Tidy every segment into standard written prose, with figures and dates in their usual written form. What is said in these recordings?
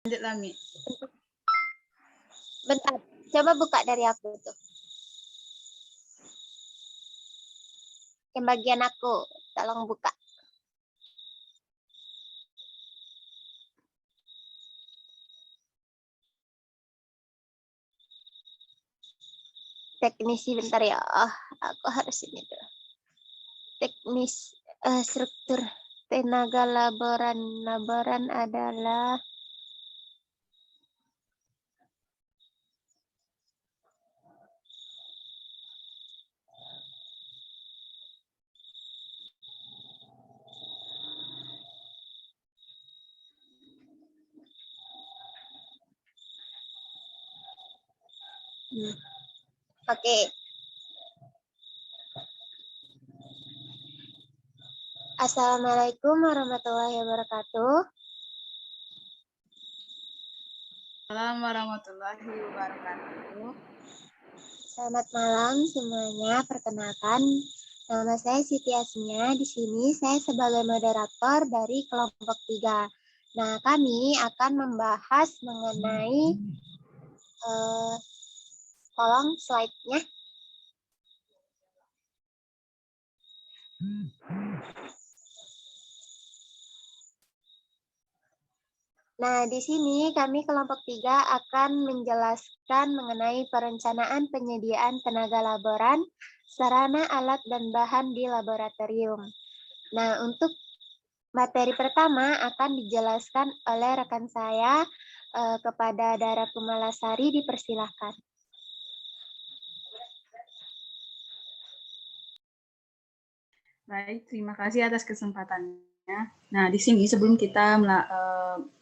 Lanjut Lami. Bentar, coba buka dari aku tuh. Yang bagian aku, tolong buka. Teknisi bentar ya. Aku harus ini dulu. Teknis struktur tenaga laboran. Laboran adalah Oke. Assalamualaikum warahmatullahi wabarakatuh. Assalamualaikum warahmatullahi wabarakatuh. Selamat malam semuanya. Perkenalkan, nama saya Siti Asmia. Di sini saya sebagai moderator dari kelompok 3. Nah, kami akan membahas mengenai tolong slide-nya. Nah, di sini kami kelompok 3 akan menjelaskan mengenai perencanaan penyediaan tenaga laboran, sarana, alat, dan bahan di laboratorium. Nah, untuk materi pertama akan dijelaskan oleh rekan saya kepada Dara Kumalasari, dipersilahkan. Baik, terima kasih atas kesempatannya. Nah, di sini sebelum kita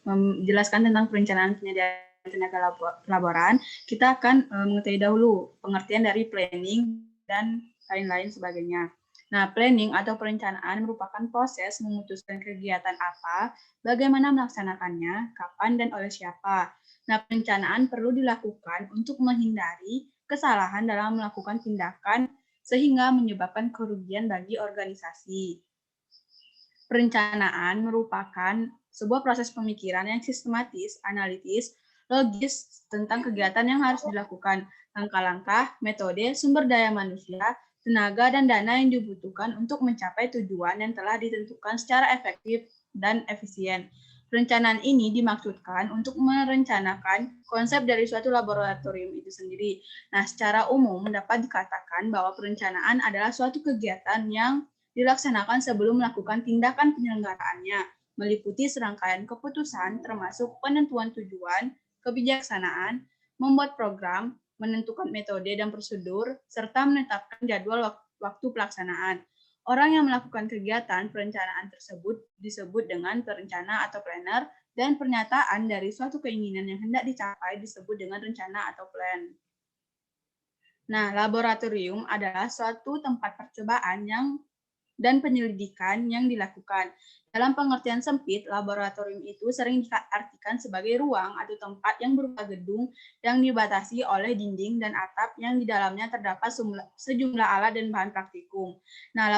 menjelaskan tentang perencanaan penyediaan tenaga laboran, kita akan mengetahui dahulu pengertian dari planning dan lain-lain sebagainya. Nah, planning atau perencanaan merupakan proses memutuskan kegiatan apa, bagaimana melaksanakannya, kapan, dan oleh siapa. Nah, perencanaan perlu dilakukan untuk menghindari kesalahan dalam melakukan tindakan sehingga menyebabkan kerugian bagi organisasi. Perencanaan merupakan sebuah proses pemikiran yang sistematis, analitis, logis tentang kegiatan yang harus dilakukan, langkah-langkah, metode, sumber daya manusia, tenaga, dan dana yang dibutuhkan untuk mencapai tujuan yang telah ditentukan secara efektif dan efisien. Perencanaan ini dimaksudkan untuk merencanakan konsep dari suatu laboratorium itu sendiri. Nah, secara umum dapat dikatakan bahwa perencanaan adalah suatu kegiatan yang dilaksanakan sebelum melakukan tindakan penyelenggaraannya, meliputi serangkaian keputusan termasuk penentuan tujuan, kebijaksanaan, membuat program, menentukan metode dan prosedur, serta menetapkan jadwal waktu pelaksanaan. Orang yang melakukan kegiatan perencanaan tersebut disebut dengan perencana atau planner, dan pernyataan dari suatu keinginan yang hendak dicapai disebut dengan rencana atau plan. Nah, laboratorium adalah suatu tempat percobaan dan penyelidikan yang dilakukan. Dalam pengertian sempit, laboratorium itu sering diartikan sebagai ruang atau tempat yang berupa gedung yang dibatasi oleh dinding dan atap yang di dalamnya terdapat sejumlah alat dan bahan praktikum. Nah,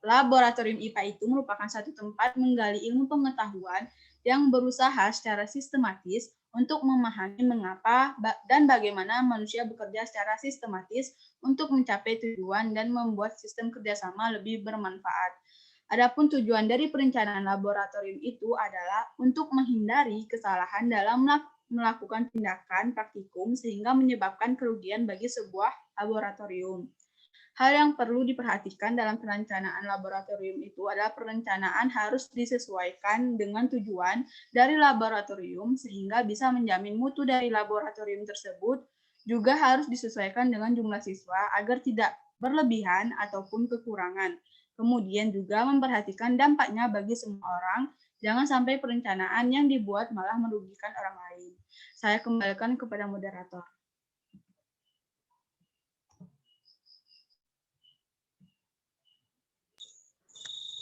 laboratorium IPA itu merupakan satu tempat menggali ilmu pengetahuan yang berusaha secara sistematis untuk memahami mengapa dan bagaimana manusia bekerja secara sistematis untuk mencapai tujuan dan membuat sistem kerjasama lebih bermanfaat. Adapun tujuan dari perencanaan laboratorium itu adalah untuk menghindari kesalahan dalam melakukan tindakan praktikum sehingga menyebabkan kerugian bagi sebuah laboratorium. Hal yang perlu diperhatikan dalam perencanaan laboratorium itu adalah perencanaan harus disesuaikan dengan tujuan dari laboratorium sehingga bisa menjamin mutu dari laboratorium tersebut, juga harus disesuaikan dengan jumlah siswa agar tidak berlebihan ataupun kekurangan. Kemudian juga memperhatikan dampaknya bagi semua orang, jangan sampai perencanaan yang dibuat malah merugikan orang lain. Saya kembalikan kepada moderator.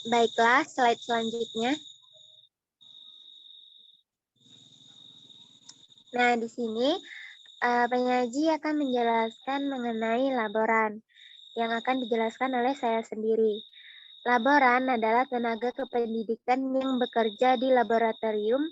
Baiklah, slide selanjutnya. Nah, di sini penyaji akan menjelaskan mengenai laboran yang akan dijelaskan oleh saya sendiri. Laboran adalah tenaga kependidikan yang bekerja di laboratorium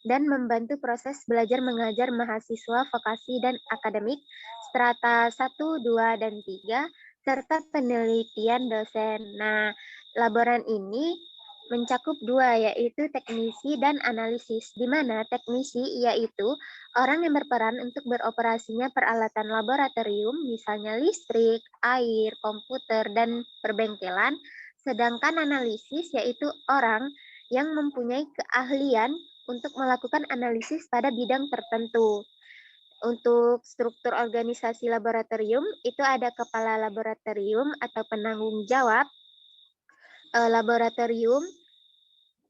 dan membantu proses belajar mengajar mahasiswa vokasi dan akademik strata 1, 2, dan 3, serta penelitian dosen. Nah, laboran ini mencakup dua, yaitu teknisi dan analisis, di mana teknisi yaitu orang yang berperan untuk beroperasinya peralatan laboratorium, misalnya listrik, air, komputer, dan perbengkelan, sedangkan analisis yaitu orang yang mempunyai keahlian untuk melakukan analisis pada bidang tertentu. Untuk struktur organisasi laboratorium, itu ada kepala laboratorium atau penanggung jawab laboratorium,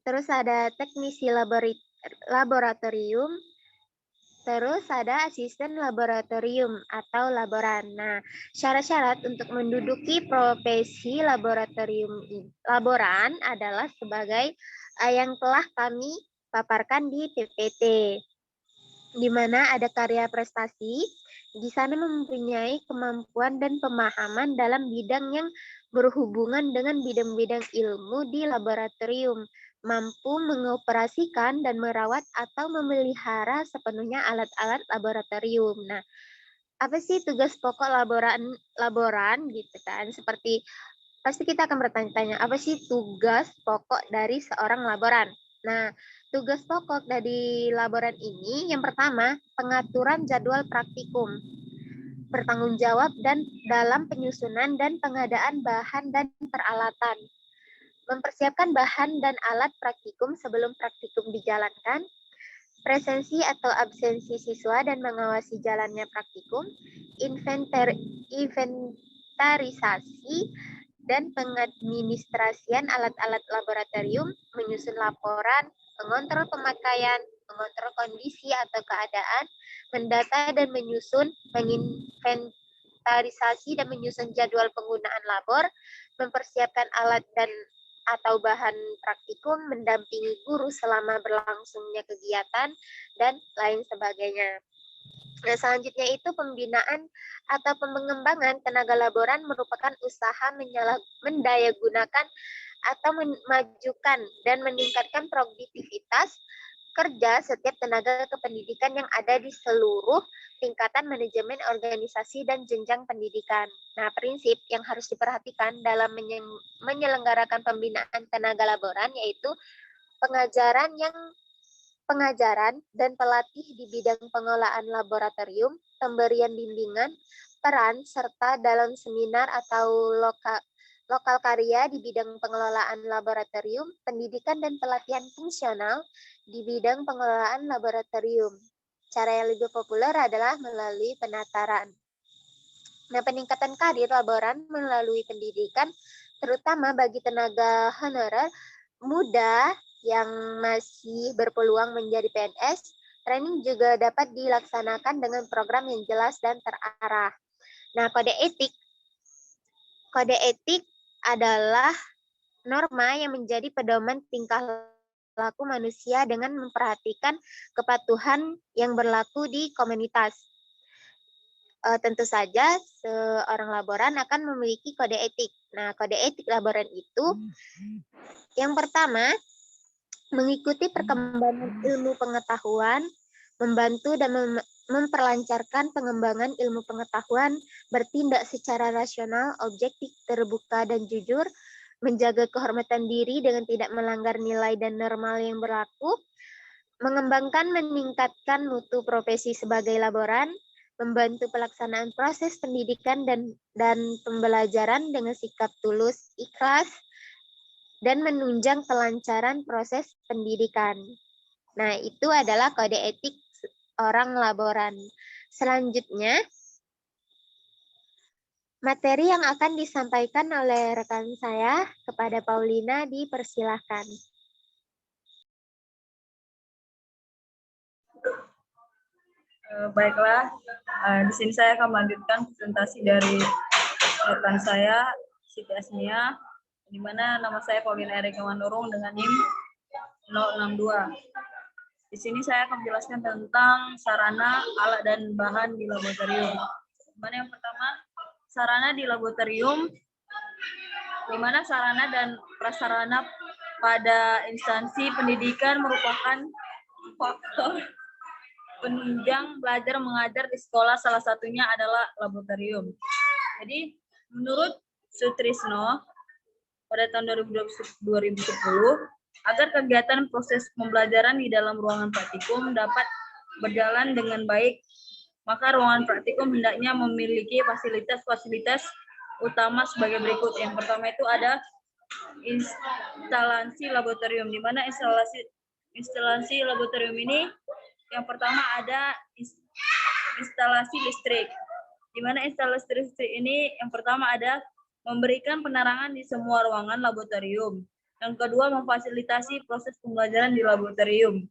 terus ada teknisi laboratorium, terus ada asisten laboratorium atau laboran. Nah, syarat-syarat untuk menduduki profesi laboran adalah sebagai yang telah kami paparkan di PPT, di mana ada karya prestasi, di sana mempunyai kemampuan dan pemahaman dalam bidang yang berhubungan dengan bidang-bidang ilmu di laboratorium, mampu mengoperasikan dan merawat atau memelihara sepenuhnya alat-alat laboratorium. Nah, apa sih tugas pokok laboran gitu kan? Seperti pasti kita akan bertanya-tanya, apa sih tugas pokok dari seorang laboran? Nah, tugas pokok dari laboran ini yang pertama, pengaturan jadwal praktikum, bertanggung jawab dan dalam penyusunan dan pengadaan bahan dan peralatan, mempersiapkan bahan dan alat praktikum sebelum praktikum dijalankan, presensi atau absensi siswa dan mengawasi jalannya praktikum, inventarisasi dan pengadministrasian alat-alat laboratorium, menyusun laporan, mengontrol pemakaian, mengontrol kondisi atau keadaan, mendata dan menyusun, menginventarisasi dan menyusun jadwal penggunaan labor, mempersiapkan alat dan atau bahan praktikum, mendampingi guru selama berlangsungnya kegiatan, dan lain sebagainya. Nah, selanjutnya itu pembinaan atau pengembangan tenaga laboran merupakan usaha mendayagunakan atau memajukan dan meningkatkan produktivitas kerja setiap tenaga kependidikan yang ada di seluruh tingkatan manajemen organisasi dan jenjang pendidikan. Nah, prinsip yang harus diperhatikan dalam menyelenggarakan pembinaan tenaga laboran yaitu pengajaran dan pelatih di bidang pengelolaan laboratorium, pemberian bimbingan, peran, serta dalam seminar atau lokal karya di bidang pengelolaan laboratorium, pendidikan dan pelatihan fungsional di bidang pengelolaan laboratorium. Cara yang lebih populer adalah melalui penataran. Nah, peningkatan karir laboran melalui pendidikan, terutama bagi tenaga honorer muda yang masih berpeluang menjadi PNS, training juga dapat dilaksanakan dengan program yang jelas dan terarah. Nah, kode etik adalah norma yang menjadi pedoman tingkah laku manusia dengan memperhatikan kepatuhan yang berlaku di komunitas. Tentu saja seorang laboran akan memiliki kode etik. Nah, kode etik laboran itu yang pertama, mengikuti perkembangan ilmu pengetahuan, membantu dan memperlancarkan pengembangan ilmu pengetahuan, bertindak secara rasional, objektif, terbuka, dan jujur, menjaga kehormatan diri dengan tidak melanggar nilai dan normal yang berlaku, mengembangkan meningkatkan mutu profesi sebagai laboran, membantu pelaksanaan proses pendidikan dan pembelajaran dengan sikap tulus, ikhlas, dan menunjang kelancaran proses pendidikan. Nah, itu adalah kode etik orang laboran. Selanjutnya, materi yang akan disampaikan oleh rekan saya kepada Paulina dipersilahkan. Baiklah, di sini saya akan melanjutkan presentasi dari rekan saya, Siti Asmia, di mana nama saya Paulina Erika Manurung dengan NIM 062. Di sini saya akan menjelaskan tentang sarana, alat, dan bahan di laboratorium. Di mana yang pertama, sarana di laboratorium, di mana sarana dan prasarana pada instansi pendidikan merupakan faktor penunjang belajar mengajar di sekolah, salah satunya adalah laboratorium. Jadi menurut Sutrisno pada tahun 2010, agar kegiatan proses pembelajaran di dalam ruangan praktikum dapat berjalan dengan baik, maka ruangan praktikum hendaknya memiliki fasilitas-fasilitas utama sebagai berikut. Yang pertama itu ada instalasi laboratorium, di mana instalasi laboratorium ini yang pertama ada instalasi listrik, di mana instalasi listrik ini yang pertama ada memberikan penerangan di semua ruangan laboratorium. Yang kedua, memfasilitasi proses pembelajaran di laboratorium.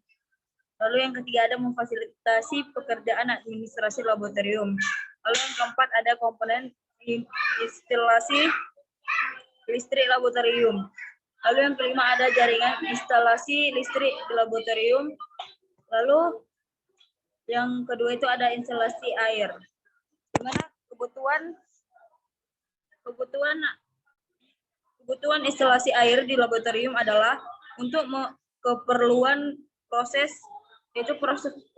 Lalu yang ketiga ada memfasilitasi pekerjaan administrasi laboratorium. Lalu yang keempat ada komponen instalasi listrik laboratorium. Lalu yang kelima ada jaringan instalasi listrik di laboratorium. Lalu yang kedua itu ada instalasi air. Di mana kebutuhan instalasi air di laboratorium adalah untuk keperluan proses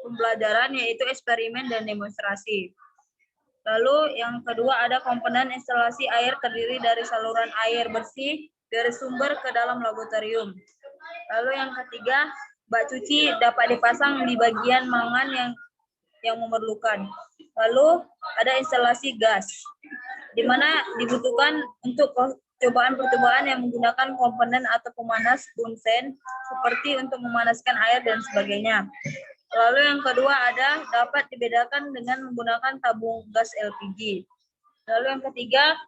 pembelajaran, yaitu eksperimen dan demonstrasi. Lalu yang kedua ada komponen instalasi air terdiri dari saluran air bersih dari sumber ke dalam laboratorium. Lalu yang ketiga, bak cuci dapat dipasang di bagian mangan yang memerlukan. Lalu ada instalasi gas, di mana dibutuhkan untuk percobaan yang menggunakan komponen atau pemanas bunsen, seperti untuk memanaskan air dan sebagainya. Lalu yang kedua ada dapat dibedakan dengan menggunakan tabung gas LPG. Lalu yang ketiga,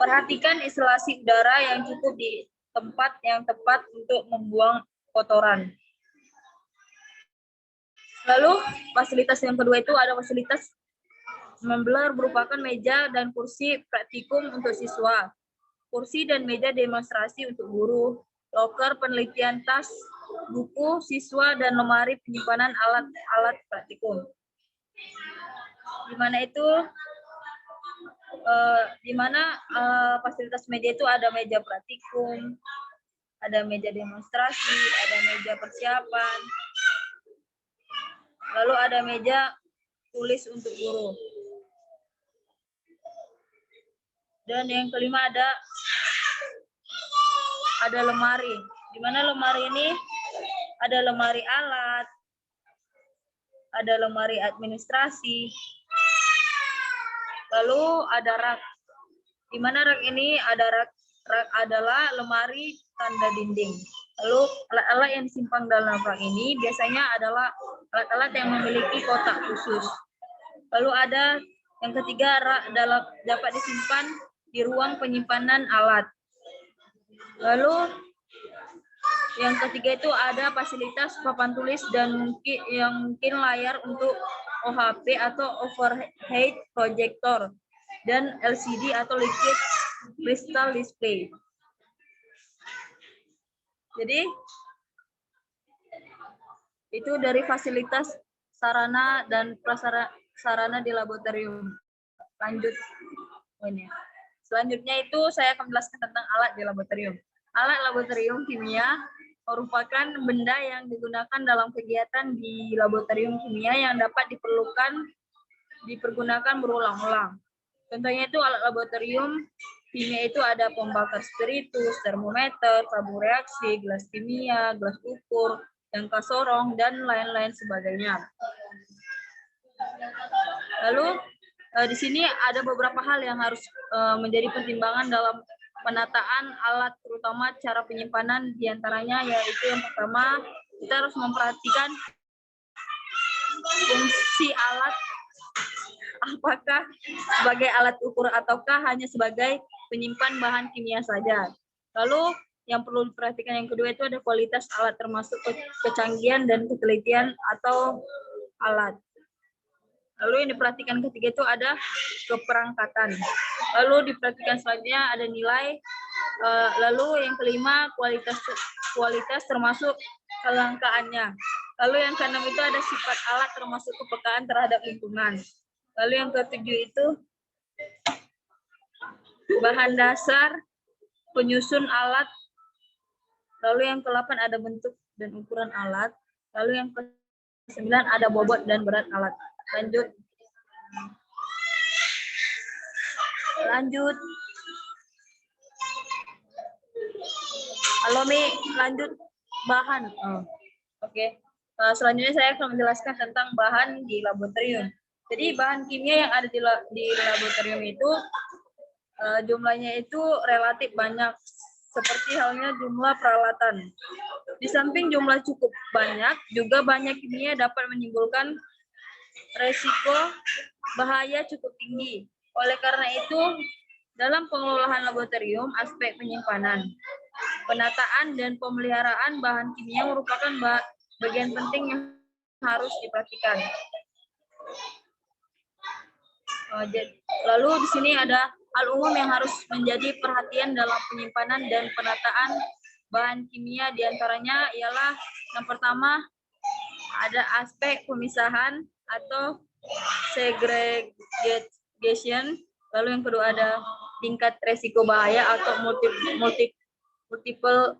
perhatikan instalasi udara yang cukup di tempat yang tepat untuk membuang kotoran. Lalu fasilitas yang kedua itu ada fasilitas membler, merupakan meja dan kursi praktikum untuk siswa, kursi dan meja demonstrasi untuk guru, loker penelitian, tas, buku siswa, dan lemari penyimpanan alat-alat praktikum. Di mana fasilitas meja itu ada meja praktikum, ada meja demonstrasi, ada meja persiapan, lalu ada meja tulis untuk guru. Dan yang kelima ada lemari, di mana lemari ini ada lemari alat, ada lemari administrasi, lalu ada rak, di mana rak ini rak adalah lemari tanda dinding. Lalu alat-alat yang disimpan dalam rak ini biasanya adalah alat-alat yang memiliki kotak khusus. Lalu ada yang ketiga, rak dapat disimpan di ruang penyimpanan alat. Lalu yang ketiga itu ada fasilitas papan tulis dan mungkin layar untuk OHP atau overhead projector dan LCD atau liquid crystal display. Jadi itu dari fasilitas sarana dan prasarana di laboratorium. Lanjut. Selanjutnya itu saya akan menjelaskan tentang alat di laboratorium. Alat laboratorium kimia merupakan benda yang digunakan dalam kegiatan di laboratorium kimia yang dapat dipergunakan berulang-ulang. Contohnya itu alat laboratorium kimia itu ada pembakar spiritus, termometer, tabung reaksi, gelas kimia, gelas ukur, jangka sorong, dan lain-lain sebagainya. Lalu di sini ada beberapa hal yang harus menjadi pertimbangan dalam penataan alat, terutama cara penyimpanan, diantaranya yaitu yang pertama, kita harus memperhatikan fungsi alat, apakah sebagai alat ukur ataukah hanya sebagai penyimpan bahan kimia saja. Lalu yang perlu diperhatikan yang kedua itu ada kualitas alat, termasuk kecanggihan dan ketelitian atau alat. Lalu yang diperhatikan ketiga itu ada keperangkatan. Lalu diperhatikan selanjutnya ada nilai. Lalu yang kelima kualitas termasuk kelangkaannya. Lalu yang keenam itu ada sifat alat termasuk kepekaan terhadap lingkungan. Lalu yang ketujuh itu bahan dasar, penyusun alat. Lalu yang ke-8 ada bentuk dan ukuran alat. Lalu yang 9 ada bobot dan berat alat. Lanjut. Halo Mi, lanjut bahan. Oke. Selanjutnya saya akan menjelaskan tentang bahan di laboratorium. Jadi bahan kimia yang ada di laboratorium itu jumlahnya itu relatif banyak, seperti halnya jumlah peralatan. Di samping jumlah cukup banyak, juga banyak kimia dapat menimbulkan resiko bahaya cukup tinggi. Oleh karena itu, dalam pengelolaan laboratorium, aspek penyimpanan, penataan, dan pemeliharaan bahan kimia merupakan bagian penting yang harus diperhatikan. Lalu di sini ada hal umum yang harus menjadi perhatian dalam penyimpanan dan penataan bahan kimia, diantaranya ialah yang pertama ada aspek pemisahan atau segregation, lalu yang kedua ada tingkat resiko bahaya atau multiple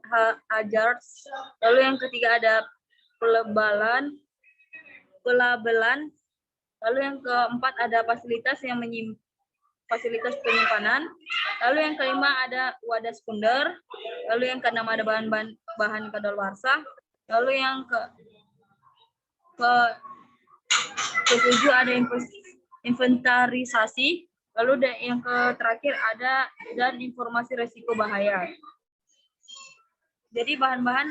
hazards, lalu yang ketiga ada pelabelan, lalu yang keempat ada fasilitas penyimpanan, lalu yang kelima ada wadah sekunder, lalu yang keenam ada bahan kadaluarsa, lalu yang ketujuh ada inventarisasi, lalu yang terakhir ada dan informasi resiko bahaya. Jadi bahan-bahan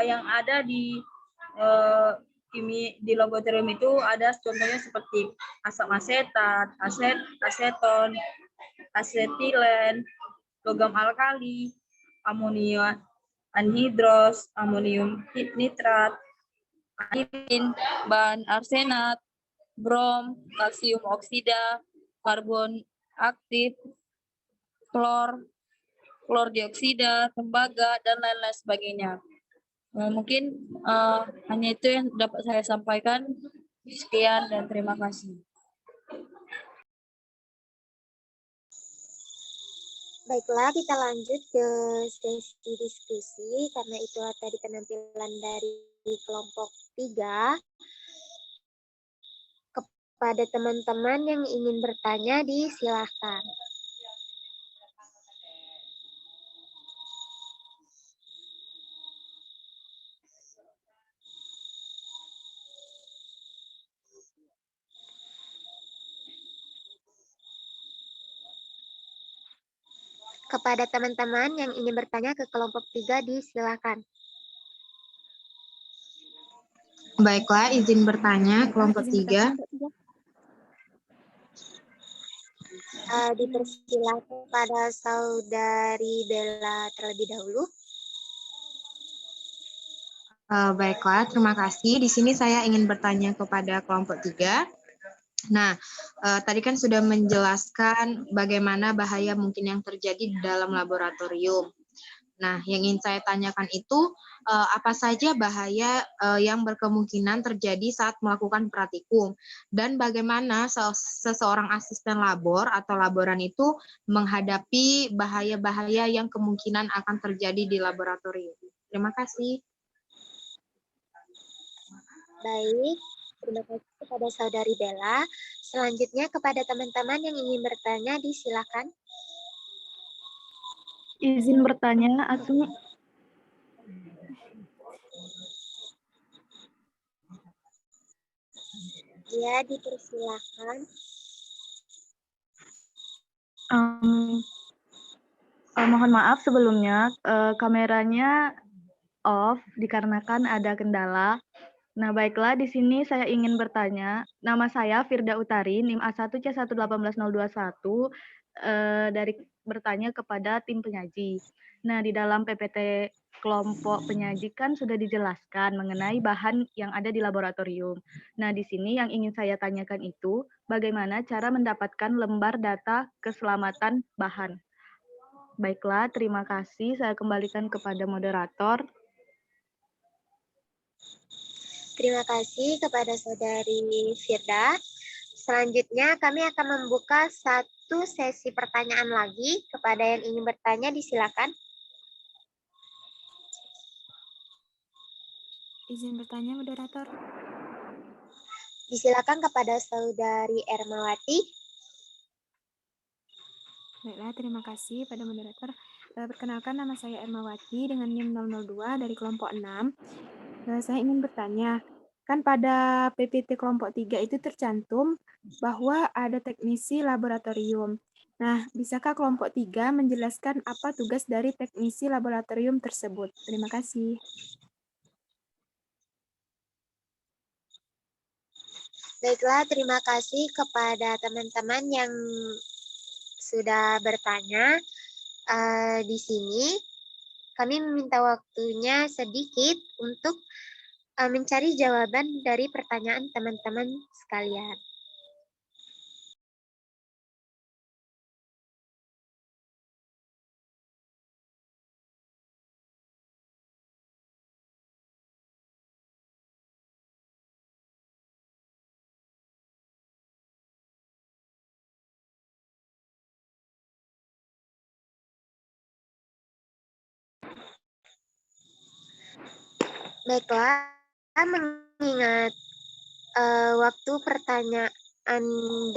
yang ada di laboratorium itu ada contohnya seperti asam asetat, aseton, asetilen, logam alkali, amonia anhidros, amonium nitrat, anilin, bahan arsenat, brom, kalsium oksida, karbon aktif, klor dioksida, tembaga, dan lain-lain sebagainya. Mungkin hanya itu yang dapat saya sampaikan. Sekian dan terima kasih. Baiklah, kita lanjut ke sesi diskusi karena itulah tadi penampilan dari kelompok 3. Kepada teman-teman yang ingin bertanya, disilahkan. Kepada teman-teman yang ingin bertanya ke kelompok 3, disilakan. Baiklah, izin bertanya kelompok 3. Dipersilakan pada Saudari Bella terlebih dahulu. Baiklah, terima kasih. Di sini saya ingin bertanya kepada kelompok 3. Nah, tadi kan sudah menjelaskan bagaimana bahaya mungkin yang terjadi di dalam laboratorium. Nah, yang ingin saya tanyakan itu, apa saja bahaya yang berkemungkinan terjadi saat melakukan praktikum, dan bagaimana seseorang asisten labor atau laboran itu menghadapi bahaya-bahaya yang kemungkinan akan terjadi di laboratorium. Terima kasih. Baik, terima kasih kepada Saudari Bella. Selanjutnya kepada teman-teman yang ingin bertanya, disilakan. Izin bertanya, Asmi. Ya, dipersilakan. Mohon maaf sebelumnya, kameranya off dikarenakan ada kendala. Nah, baiklah, di sini saya ingin bertanya. Nama saya Firda Utari, NIM A1C1181021, dari bertanya kepada tim penyaji. Nah, di dalam PPT kelompok penyaji kan sudah dijelaskan mengenai bahan yang ada di laboratorium. Nah, di sini yang ingin saya tanyakan itu, bagaimana cara mendapatkan lembar data keselamatan bahan. Baiklah, terima kasih. Saya kembalikan kepada moderator. Terima kasih kepada Saudari Firda. Selanjutnya kami akan membuka satu sesi pertanyaan lagi. Kepada yang ingin bertanya, disilakan. Izin bertanya, moderator. Disilakan kepada Saudari Ermawati. Baiklah, terima kasih pada moderator. Perkenalkan, nama saya Ermawati dengan NIM 002 dari kelompok 6. Saya ingin bertanya, kan pada PPT kelompok 3 itu tercantum bahwa ada teknisi laboratorium. Nah, bisakah kelompok 3 menjelaskan apa tugas dari teknisi laboratorium tersebut? Terima kasih. Baiklah, terima kasih kepada teman-teman yang sudah bertanya. Di sini kami meminta waktunya sedikit untuk mencari jawaban dari pertanyaan teman-teman sekalian. Baiklah, mengingat waktu pertanyaan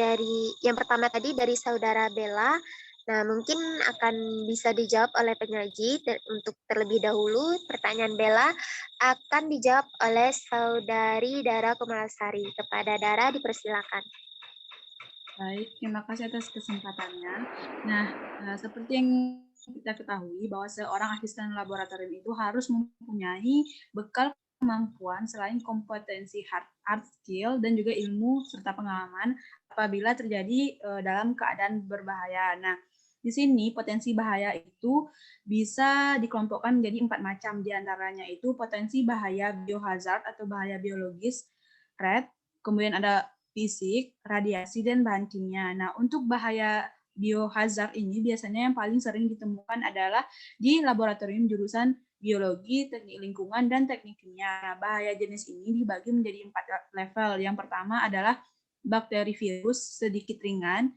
dari yang pertama tadi dari Saudara Bella, nah mungkin akan bisa dijawab oleh penyaji. Untuk terlebih dahulu, pertanyaan Bella akan dijawab oleh Saudari Dara Kumalasari. Kepada Dara dipersilakan. Baik, terima kasih atas kesempatannya. Nah, seperti yang kita ketahui bahwa seorang asisten laboratorium itu harus mempunyai bekal kemampuan selain kompetensi hard skill dan juga ilmu serta pengalaman apabila terjadi dalam keadaan berbahaya. Nah, di sini potensi bahaya itu bisa dikelompokkan menjadi 4 macam. Di antaranya itu potensi bahaya biohazard atau bahaya biologis, red, kemudian ada fisik, radiasi, dan bahan kimia. Nah, untuk bahaya biohazard ini biasanya yang paling sering ditemukan adalah di laboratorium jurusan biologi, teknik lingkungan, dan teknik kimia. Nah, bahaya jenis ini dibagi menjadi 4 level. Yang pertama adalah bakteri virus sedikit ringan,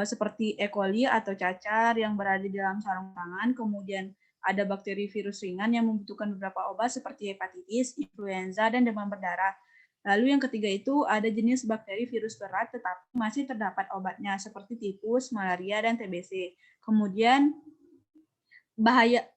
seperti E. coli atau cacar yang berada di dalam sarung tangan. Kemudian ada bakteri virus ringan yang membutuhkan beberapa obat seperti hepatitis, influenza, dan demam berdarah. Lalu yang ketiga itu ada jenis bakteri virus berat tetapi masih terdapat obatnya seperti tipus, malaria, dan TBC. Kemudian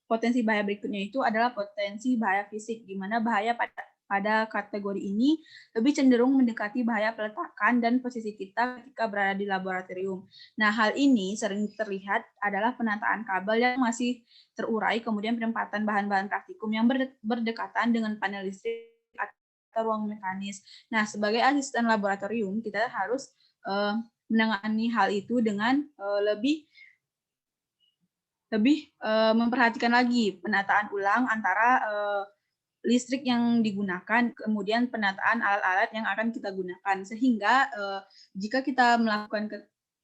potensi bahaya berikutnya itu adalah potensi bahaya fisik, di mana bahaya pada kategori ini lebih cenderung mendekati bahaya peletakan dan posisi kita ketika berada di laboratorium. Nah, hal ini sering terlihat adalah penataan kabel yang masih terurai, kemudian penempatan bahan-bahan praktikum yang berdekatan dengan panel listrik atau ruang mekanis. Nah, sebagai asisten laboratorium, kita harus menangani hal itu dengan lebih memperhatikan lagi penataan ulang antara listrik yang digunakan, kemudian penataan alat-alat yang akan kita gunakan, sehingga jika kita melakukan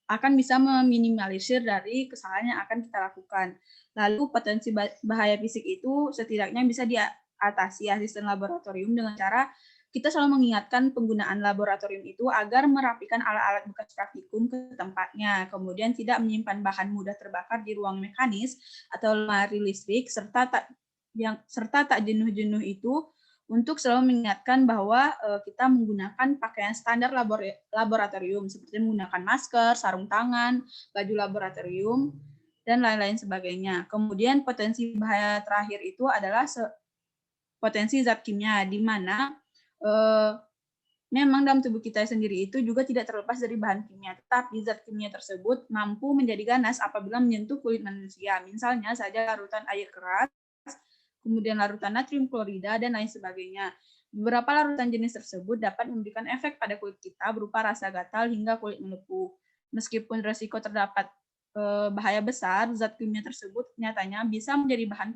akan bisa meminimalisir dari kesalahan yang akan kita lakukan. Lalu potensi bahaya fisik itu setidaknya bisa diatasi asisten laboratorium dengan cara kita selalu mengingatkan penggunaan laboratorium itu agar merapikan alat-alat bekas praktikum ke tempatnya, kemudian tidak menyimpan bahan mudah terbakar di ruang mekanis atau lemari listrik, serta tak jenuh-jenuh itu untuk selalu mengingatkan bahwa kita menggunakan pakaian standar laboratorium seperti menggunakan masker, sarung tangan, baju laboratorium, dan lain-lain sebagainya. Kemudian potensi bahaya terakhir itu adalah potensi zat kimia, di mana memang dalam tubuh kita sendiri itu juga tidak terlepas dari bahan kimia, tetapi zat kimia tersebut mampu menjadi ganas apabila menyentuh kulit manusia. Misalnya saja larutan air keras, kemudian larutan natrium klorida, dan lain sebagainya. Beberapa larutan jenis tersebut dapat memberikan efek pada kulit kita berupa rasa gatal hingga kulit melepuh. Meskipun resiko terdapat bahaya besar, zat kimia tersebut nyatanya bisa menjadi bahan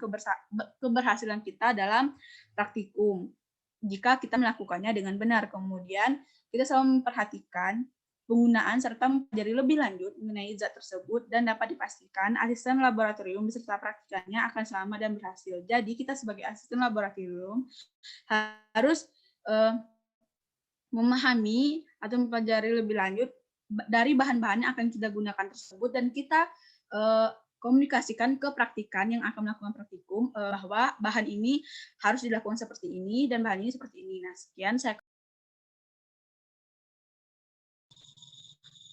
keberhasilan kita dalam praktikum jika kita melakukannya dengan benar. Kemudian kita selalu memperhatikan penggunaan serta mempelajari lebih lanjut mengenai zat tersebut dan dapat dipastikan asisten laboratorium beserta praktikannya akan selamat dan berhasil. Jadi kita sebagai asisten laboratorium harus memahami atau mempelajari lebih lanjut dari bahan-bahan yang akan kita gunakan tersebut dan kita komunikasikan ke praktikan yang akan melakukan praktikum bahwa bahan ini harus dilakukan seperti ini dan bahan ini seperti ini. Nah, sekian saya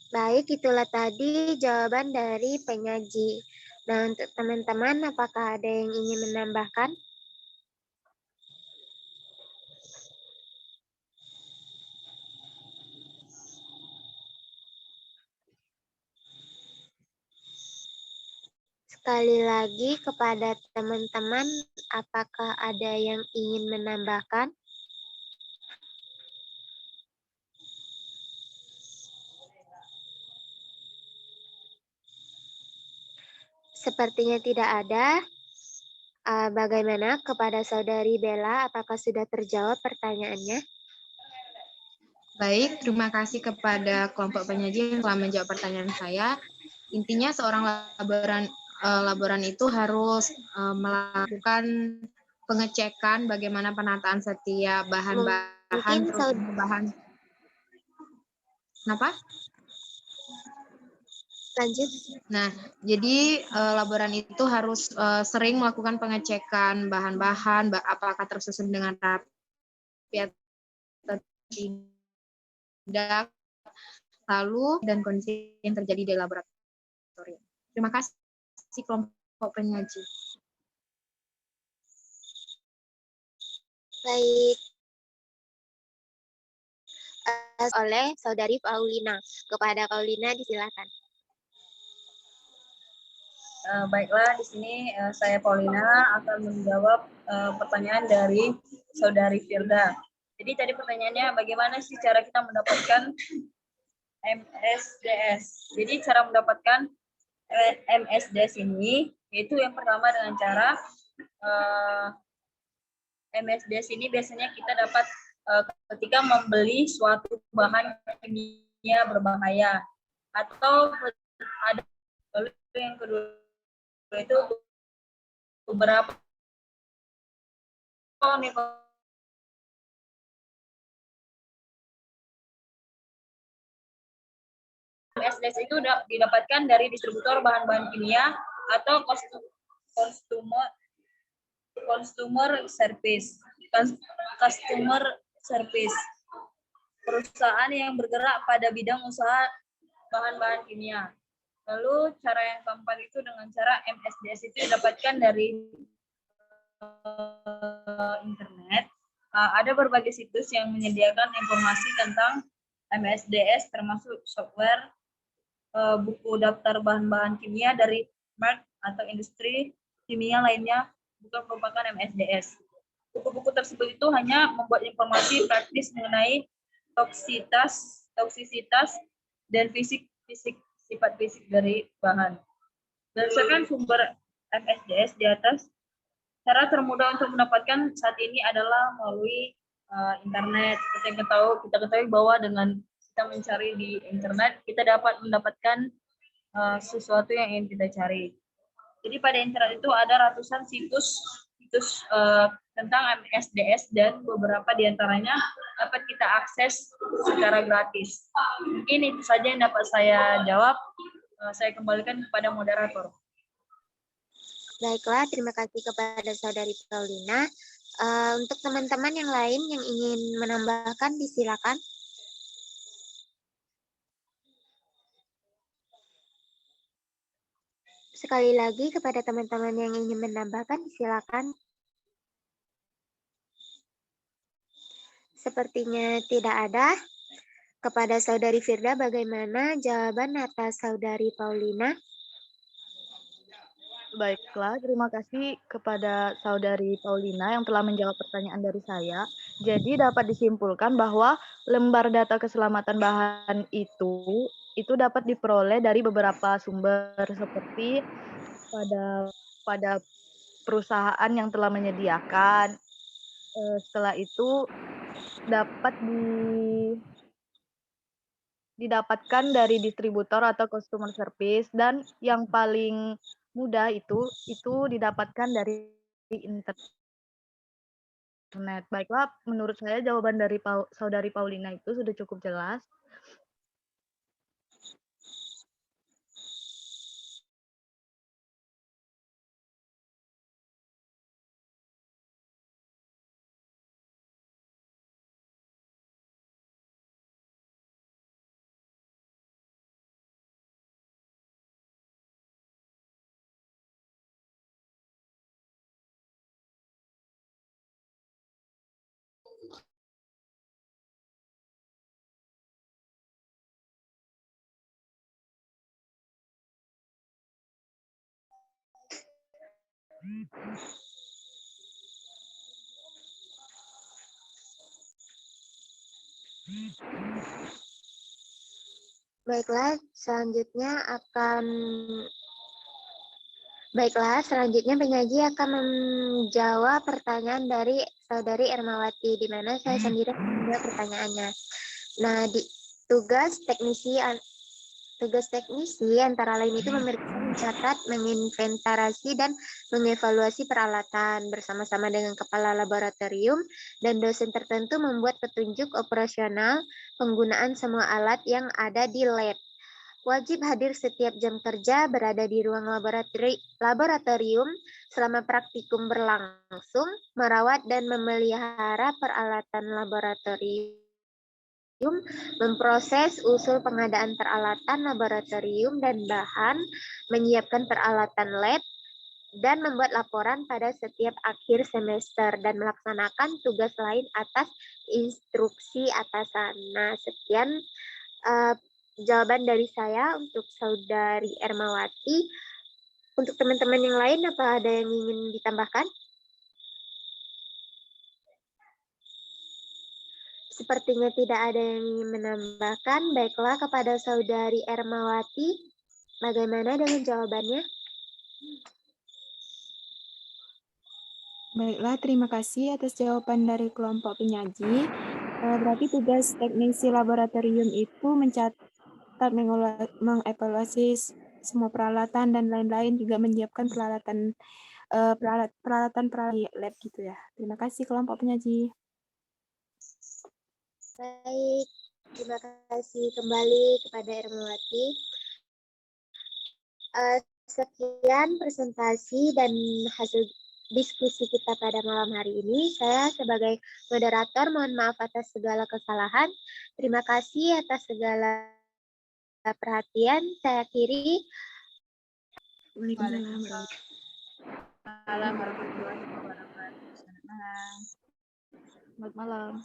Baik, itulah tadi jawaban dari penyaji. Nah, untuk teman-teman, apakah ada yang ingin menambahkan? Sekali lagi kepada teman-teman, apakah ada yang ingin menambahkan? Sepertinya tidak ada. Bagaimana kepada Saudari Bella, apakah sudah terjawab pertanyaannya? Baik, terima kasih kepada kelompok penyaji yang telah menjawab pertanyaan saya. Intinya seorang laboran itu harus melakukan pengecekan bagaimana penataan setiap bahan-bahan, Mungkin terutama bahan. Kenapa? lanjut. Nah, jadi laboran itu harus sering melakukan pengecekan bahan-bahan, apakah tersusun dengan rapi atau tidak, lalu dan kondisi yang terjadi di laboratorium. Terima kasih kelompok penyaji. Baik. Oleh Saudari Paulina. Kepada Paulina disilakan. Baiklah, di sini saya Paulina akan menjawab pertanyaan dari Saudari Firda. Jadi tadi pertanyaannya bagaimana sih cara kita mendapatkan MSDS. Jadi cara mendapatkan MSDS ini yaitu yang pertama dengan cara MSDS ini biasanya kita dapat ketika membeli suatu bahan kimia berbahaya atau ada lalu yang kedua itu beberapa MSDS itu didapatkan dari distributor bahan-bahan kimia atau customer service. Perusahaan yang bergerak pada bidang usaha bahan-bahan kimia. Lalu cara yang keempat itu dengan cara MSDS itu didapatkan dari internet. Ada berbagai situs yang menyediakan informasi tentang MSDS termasuk software, buku daftar bahan-bahan kimia dari Merck atau industri kimia lainnya bukan merupakan MSDS. Buku-buku tersebut itu hanya membuat informasi praktis mengenai toksisitas dan sifat fisik dari bahan. Berdasarkan sumber MSDS di atas, cara termudah untuk mendapatkan saat ini adalah melalui internet. Kita ketahui bahwa dengan kita mencari di internet, kita dapat mendapatkan sesuatu yang ingin kita cari. Jadi pada internet itu ada ratusan situs tentang MSDS dan beberapa diantaranya dapat kita akses secara gratis. Mungkin itu saja yang dapat saya jawab. Saya kembalikan kepada moderator. Baiklah, terima kasih kepada Saudari Paulina. Untuk teman-teman yang lain yang ingin menambahkan, disilakan. Sekali lagi kepada teman-teman yang ingin menambahkan, disilakan. Sepertinya tidak ada. Kepada Saudari Firda, bagaimana jawaban atas Saudari Paulina? Baiklah, terima kasih kepada Saudari Paulina yang telah menjawab pertanyaan dari saya. Jadi dapat disimpulkan bahwa lembar data keselamatan bahan itu dapat diperoleh dari beberapa sumber seperti pada perusahaan yang telah menyediakan. Setelah itu dapat didapatkan dari distributor atau customer service, dan yang paling mudah itu didapatkan dari internet. Baiklah, menurut saya jawaban dari Saudari Paulina itu sudah cukup jelas. Baiklah, selanjutnya penyaji akan menjawab pertanyaan dari Saudari Ermawati, di mana saya sendiri menjawab pertanyaannya. Nah, tugas teknisi antara lain itu memeriksa, mencatat, menginventarasi, dan mengevaluasi peralatan bersama-sama dengan kepala laboratorium dan dosen tertentu membuat petunjuk operasional penggunaan semua alat yang ada di lab. Wajib hadir setiap jam kerja, berada di ruang laboratorium selama praktikum berlangsung, merawat dan memelihara peralatan laboratorium, memproses usul pengadaan peralatan laboratorium dan bahan, menyiapkan peralatan lab, dan membuat laporan pada setiap akhir semester dan melaksanakan tugas lain atas instruksi atasan. Nah, sekian jawaban dari saya untuk Saudari Ermawati. Untuk teman-teman yang lain, apa ada yang ingin ditambahkan? Sepertinya tidak ada yang ingin menambahkan. Baiklah, kepada Saudari Ermawati, bagaimana dengan jawabannya? Baiklah, terima kasih atas jawaban dari kelompok penyaji. Berarti tugas teknisi laboratorium itu mencatat, mengevaluasi semua peralatan dan lain-lain, juga menyiapkan peralatan lab gitu ya. Terima kasih kelompok penyaji. Baik, terima kasih kembali kepada Ermawati. Sekian presentasi dan hasil diskusi kita pada malam hari ini. Saya sebagai moderator mohon maaf atas segala kesalahan. Terima kasih atas segala perhatian. Saya akhiri. Waalaikumsalam warahmatullahi wabarakatuh. Selamat malam. Selamat malam.